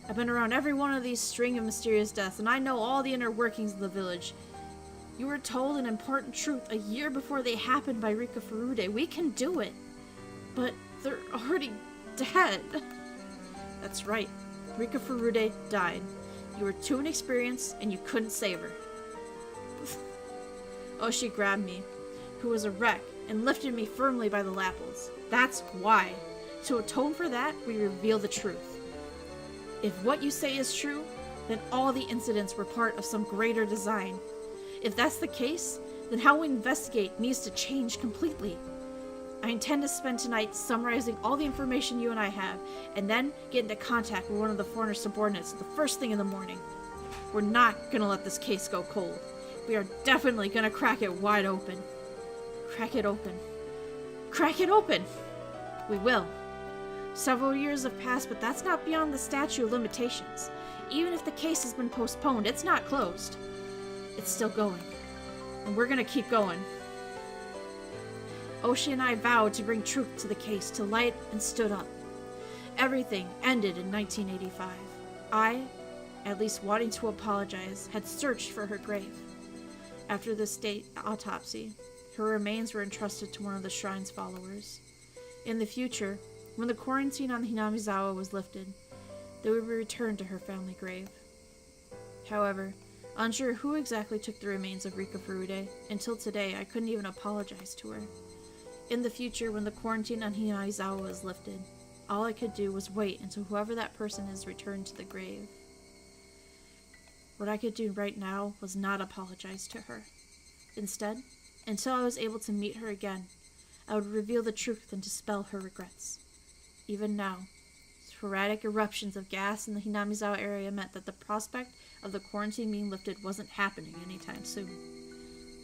I've been around every one of these string of mysterious deaths, and I know all the inner workings of the village. You were told an important truth a year before they happened by Rika Furude. We can do it. But they're already dead. That's right. Rika Furude died. You were too inexperienced, and you couldn't save her. Oshi grabbed me, who was a wreck, and lifted me firmly by the lapels. That's why. To atone for that, we reveal the truth. If what you say is true, then all the incidents were part of some greater design. If that's the case, then how we investigate needs to change completely. I intend to spend tonight summarizing all the information you and I have, and then get into contact with one of the foreigner subordinates the first thing in the morning. We're not gonna let this case go cold. We are definitely gonna crack it wide open. crack it open. Crack it open! We will. Several years have passed, but that's not beyond the statute of limitations. Even if the case has been postponed, it's not closed. It's still going. And we're gonna keep going. Oshi and I vowed to bring truth to the case, to light, and stood up. Everything ended in 1985. I, at least wanting to apologize, had searched for her grave. After the state autopsy, her remains were entrusted to one of the shrine's followers. In the future, when the quarantine on Hinamizawa was lifted, they would be returned to her family grave. However, unsure who exactly took the remains of Rika Furude, until today I couldn't even apologize to her. In the future, when the quarantine on Hinamizawa was lifted, all I could do was wait until whoever that person is returned to the grave. What I could do right now was not apologize to her. Instead, until I was able to meet her again, I would reveal the truth and dispel her regrets. Even now, sporadic eruptions of gas in the Hinamizawa area meant that the prospect of the quarantine being lifted wasn't happening anytime soon.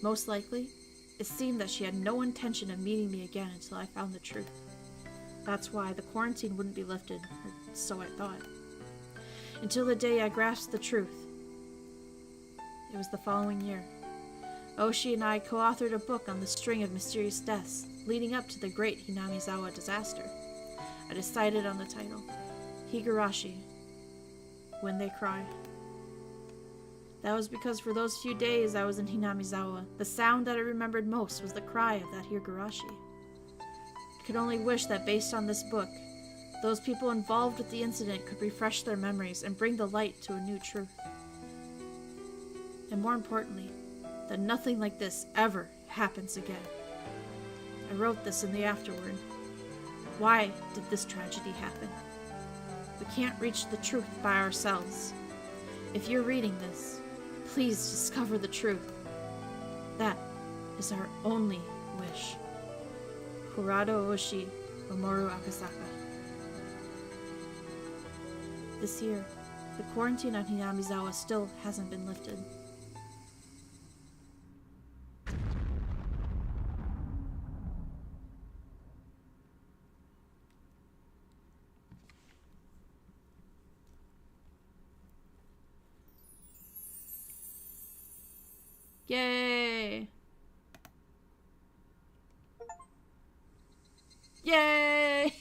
Most likely, it seemed that she had no intention of meeting me again until I found the truth. That's why the quarantine wouldn't be lifted, or so I thought. Until the day I grasped the truth. It was the following year. Oshi and I co-authored a book on the string of mysterious deaths leading up to the great Hinamizawa disaster. I decided on the title, Higurashi, When They Cry. That was because for those few days I was in Hinamizawa, the sound that I remembered most was the cry of that Higurashi. I could only wish that based on this book, those people involved with the incident could refresh their memories and bring the light to a new truth. And more importantly, that nothing like this ever happens again. I wrote this in the afterword. Why did this tragedy happen? We can't reach the truth by ourselves. If you're reading this, please discover the truth. That is our only wish. Kurado Oshi, Mamoru Akasaka. This year, the quarantine on Hinamizawa still hasn't been lifted. Yay! Yay!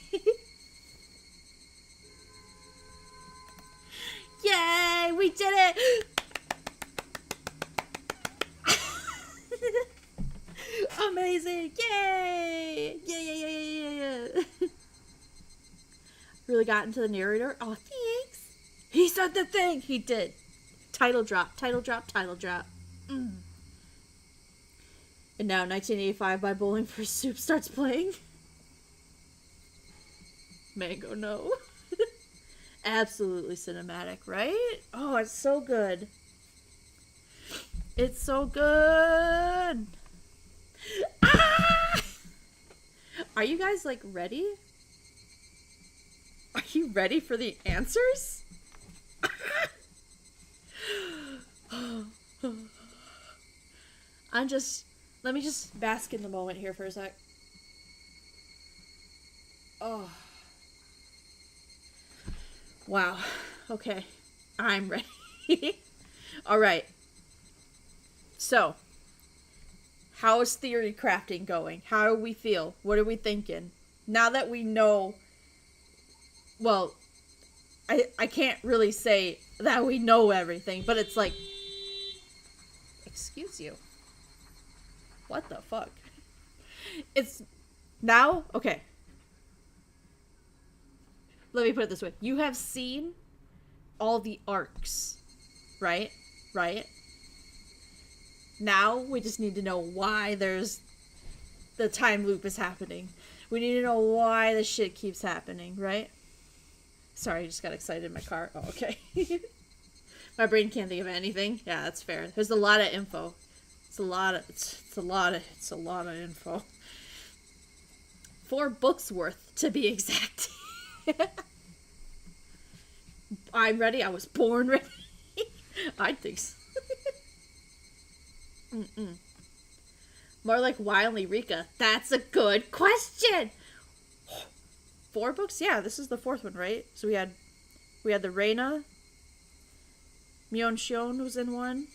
Yay! We did it! Amazing! Yay! Yeah. Really got into the narrator. Oh, thanks! He said the thing! He did. Title drop, title drop, title drop. And now 1985 by Bowling for Soup starts playing. Mango, no. Absolutely cinematic, right? Oh, it's so good. It's so good. Ah! Are you guys, like, ready? Are you ready for the answers? Let me just bask in the moment here for a sec. Oh. Wow. Okay. I'm ready. All right. So, how is theory crafting going? How do we feel? What are we thinking? Now that we know, well, I can't really say that we know everything, but it's like, excuse you. What the fuck? It's now, okay. Let me put it this way. You have seen all the arcs, right? Right? Now we just need to know why there's the time loop is happening. We need to know why the shit keeps happening, right? Sorry, I just got excited in my car. Oh, okay. My brain can't think of anything. Yeah, that's fair. There's a lot of info. It's a lot of info. 4 books worth, to be exact. I'm ready. I was born ready. I think so. More like, why only Rika? That's a good question! 4 books? Yeah, this is the 4th one, right? So we had the Reina. Myeon Shion was in one.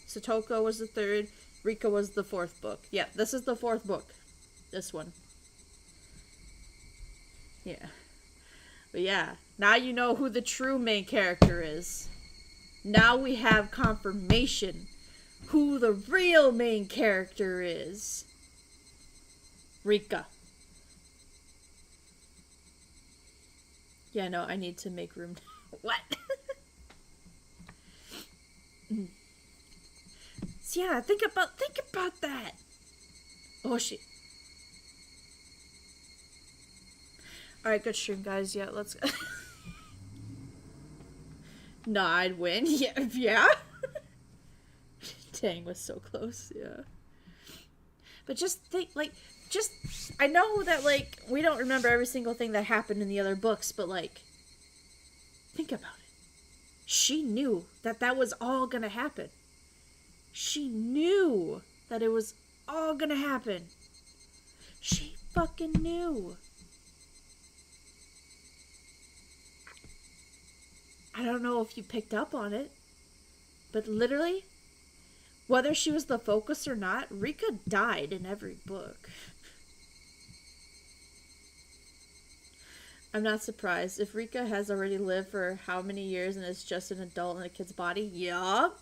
Satoko was the 3rd. Rika was the 4th book. Yeah, this is the 4th book. This one. Yeah. But yeah, now you know who the true main character is. Now we have confirmation who the real main character is. Rika. Yeah, no, I need to make room. What? So yeah, think about that. Oh shit. Alright, good stream, guys. Yeah, let's go. No, I'd win. Yeah. Dang, was so close. Yeah. But just think, like, I know that, like, we don't remember every single thing that happened in the other books, but, like, think about it. She knew that was all gonna happen. She knew that it was all gonna happen. She fucking knew. I don't know if you picked up on it, but literally, whether she was the focus or not, Rika died in every book. I'm not surprised. If Rika has already lived for how many years and is just an adult in a kid's body, yup.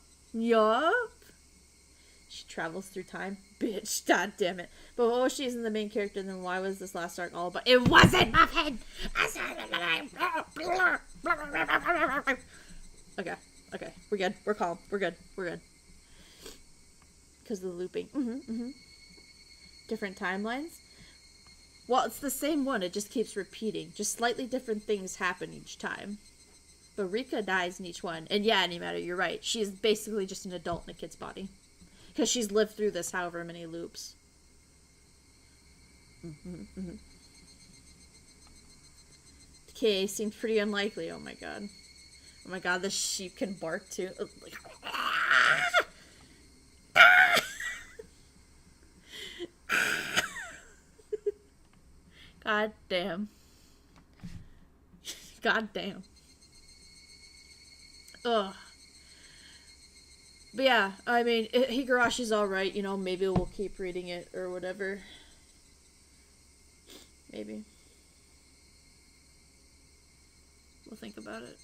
She travels through time. Bitch, god damn it. But what was she isn't the main character, then why was this last arc all about? It wasn't Muffin! Okay. We're good. We're calm. We're good. Because of the looping. Different timelines? Well, it's the same one. It just keeps repeating. Just slightly different things happen each time. But Rika dies in each one. And yeah, Animatter, you're right. She's basically just an adult in a kid's body. Because she's lived through this however many loops. Okay, seems pretty unlikely. Oh my god. Oh my god, the sheep can bark too. God damn. God damn. Ugh. But yeah, I mean, Higurashi's alright, you know, maybe we'll keep reading it or whatever. Maybe. We'll think about it.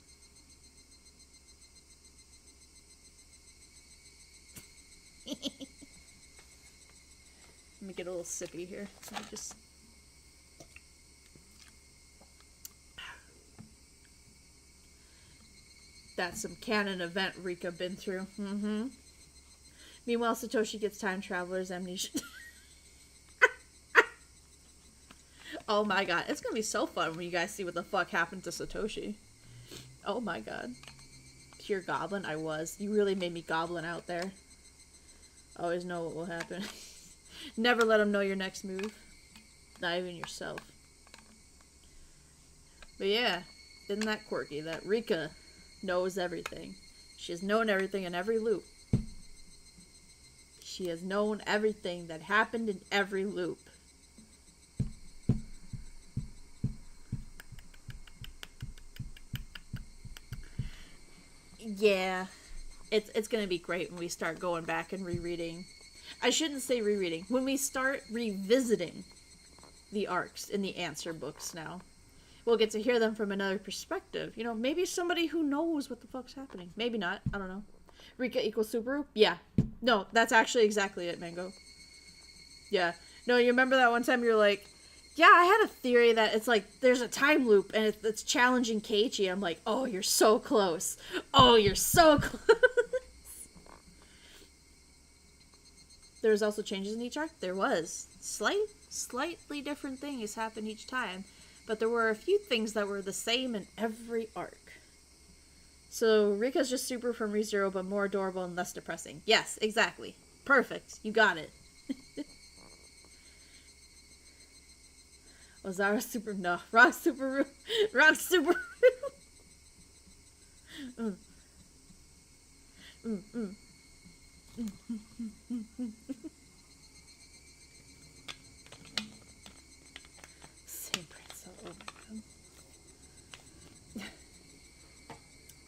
Let me get a little sippy here. Let me just... That's some canon event Rika been through. Meanwhile, Satoshi gets time traveler's amnesia. Oh my god. It's gonna be so fun when you guys see what the fuck happened to Satoshi. Oh my god. Pure goblin? I was. You really made me goblin out there. Always know what will happen. Never let them know your next move. Not even yourself. But yeah. Isn't that quirky that Rika knows everything? She has known everything in every loop. She has known everything that happened in every loop. Yeah. It's gonna be great when we start going back and rereading. I shouldn't say rereading. When we start revisiting the arcs in the answer books now. We'll get to hear them from another perspective. You know, maybe somebody who knows what the fuck's happening. Maybe not. I don't know. Rika equals Subaru? Yeah. No, that's actually exactly it, Mango. Yeah. No, you remember that one time you were like, yeah, I had a theory that it's like, there's a time loop and it's challenging Keiichi. I'm like, oh, you're so close. Oh, you're so close. There was also changes in each arc? There was. Slightly different things happen each time. But there were a few things that were the same in every arc. So, Rika's just super from ReZero, but more adorable and less depressing. Yes, exactly. Perfect. You got it. Ozara Super... No. Rock Subaru. Rock Subaru.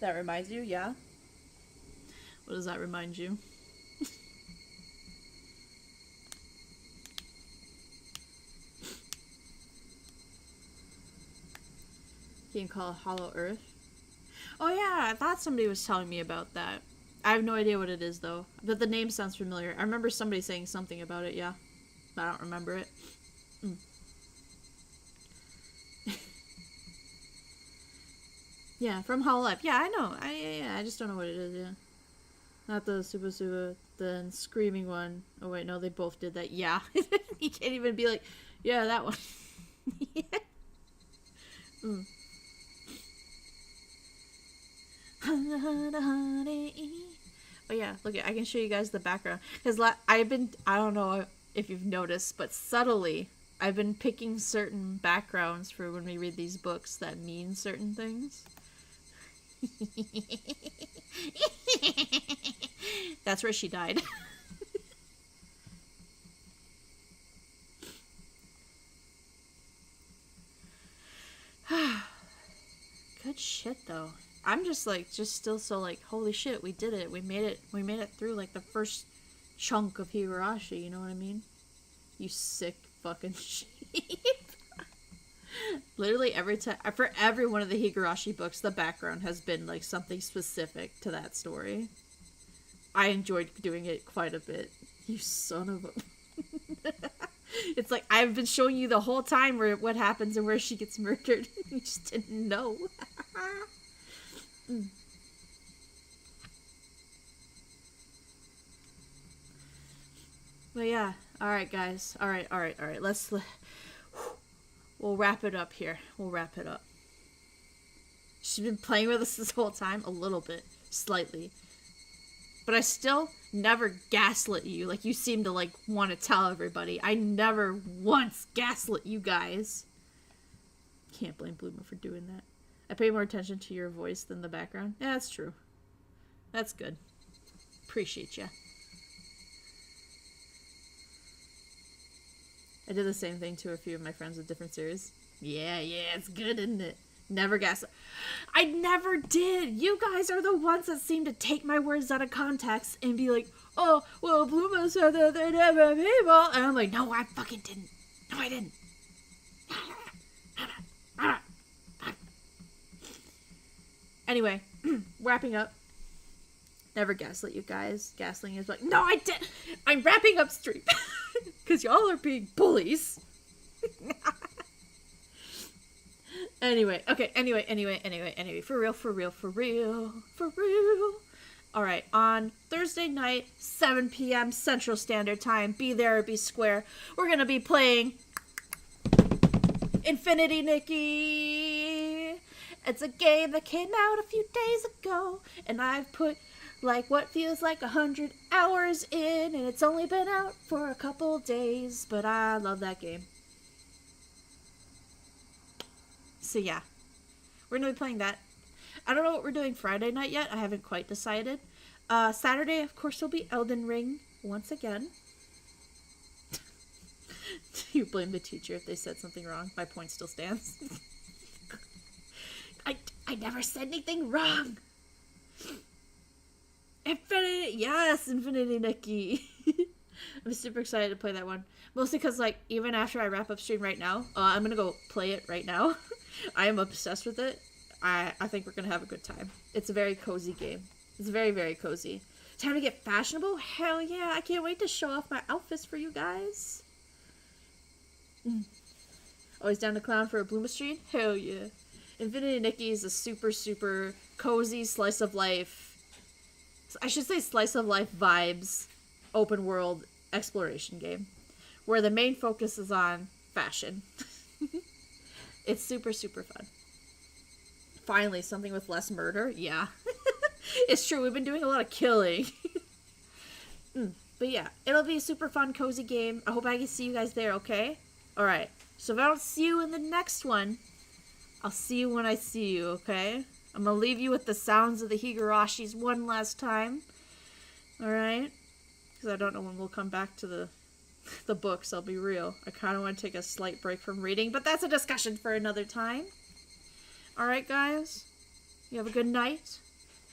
That reminds you, yeah? What does that remind you? Game called Hollow Earth. Oh yeah, I thought somebody was telling me about that. I have no idea what it is though. But the name sounds familiar. I remember somebody saying something about it, yeah. But I don't remember it. Yeah, from Hollow Life. Yeah, I know. I just don't know what it is, yeah. Not the Suba, the screaming one. Oh wait, no, they both did that. Yeah. You can't even be like, yeah, that one. Yeah. Oh yeah, look, I can show you guys the background. Because I don't know if you've noticed, but subtly, I've been picking certain backgrounds for when we read these books that mean certain things. That's where she died. Good shit though. I'm just still so like, holy shit, we did it. We made it through like the first chunk of Higurashi, you know what I mean? You sick fucking sheep. Literally every time, for every one of the Higurashi books, the background has been like something specific to that story. I enjoyed doing it quite a bit. You son of a... It's like, I've been showing you the whole time what happens and where she gets murdered. You just didn't know. But yeah, alright guys. Alright. We'll wrap it up here. We'll wrap it up. She's been playing with us this whole time. A little bit. Slightly. But I still never gaslit you. Like, you seem to, like, want to tell everybody. I never once gaslit you guys. Can't blame Bloomer for doing that. I pay more attention to your voice than the background. Yeah, that's true. That's good. Appreciate ya. I did the same thing to a few of my friends with different series. Yeah, it's good, isn't it? Never gaslit. I never did. You guys are the ones that seem to take my words out of context and be like, oh, well, Bluma said that they never people. And I'm like, no, I fucking didn't. No, I didn't. Anyway, wrapping up. Never gaslit you guys. Gaslighting is like, no, I didn't. I'm wrapping up stream. Because y'all are being bullies. Anyway, okay, anyway, for real. Alright, on Thursday night, 7 p.m. Central Standard Time, be there or be square, we're gonna be playing Infinity Nikki. It's a game that came out a few days ago, and I've put like what feels like 100 hours in, and it's only been out for a couple days, but I love that game. So yeah, we're gonna be playing that. I don't know what we're doing Friday night yet. I haven't quite decided. Saturday, of course, will be Elden Ring once again. You blame the teacher if they said something wrong. My point still stands. I never said anything wrong. Infinity, yes, Infinity Nikki. I'm super excited to play that one. Mostly because, like, even after I wrap up stream right now, I'm gonna go play it right now. I am obsessed with it. I think we're gonna have a good time. It's a very cozy game. It's very, very cozy. Time to get fashionable? Hell yeah, I can't wait to show off my outfits for you guys. Always down to clown for a Bloomer stream? Hell yeah. Infinity Nikki is a super, super cozy slice of life. I should say slice of life vibes open world exploration game. Where the main focus is on fashion. It's super, super fun. Finally, something with less murder. Yeah. It's true, we've been doing a lot of killing. But yeah, it'll be a super fun, cozy game. I hope I can see you guys there, okay? Alright, so if I don't see you in the next one, I'll see you when I see you, okay? I'm gonna leave you with the sounds of the Higurashis one last time. Alright? Because I don't know when we'll come back to the books, I'll be real. I kind of want to take a slight break from reading, but that's a discussion for another time. Alright, guys? You have a good night.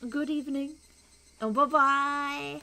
Good evening. Oh, bye-bye.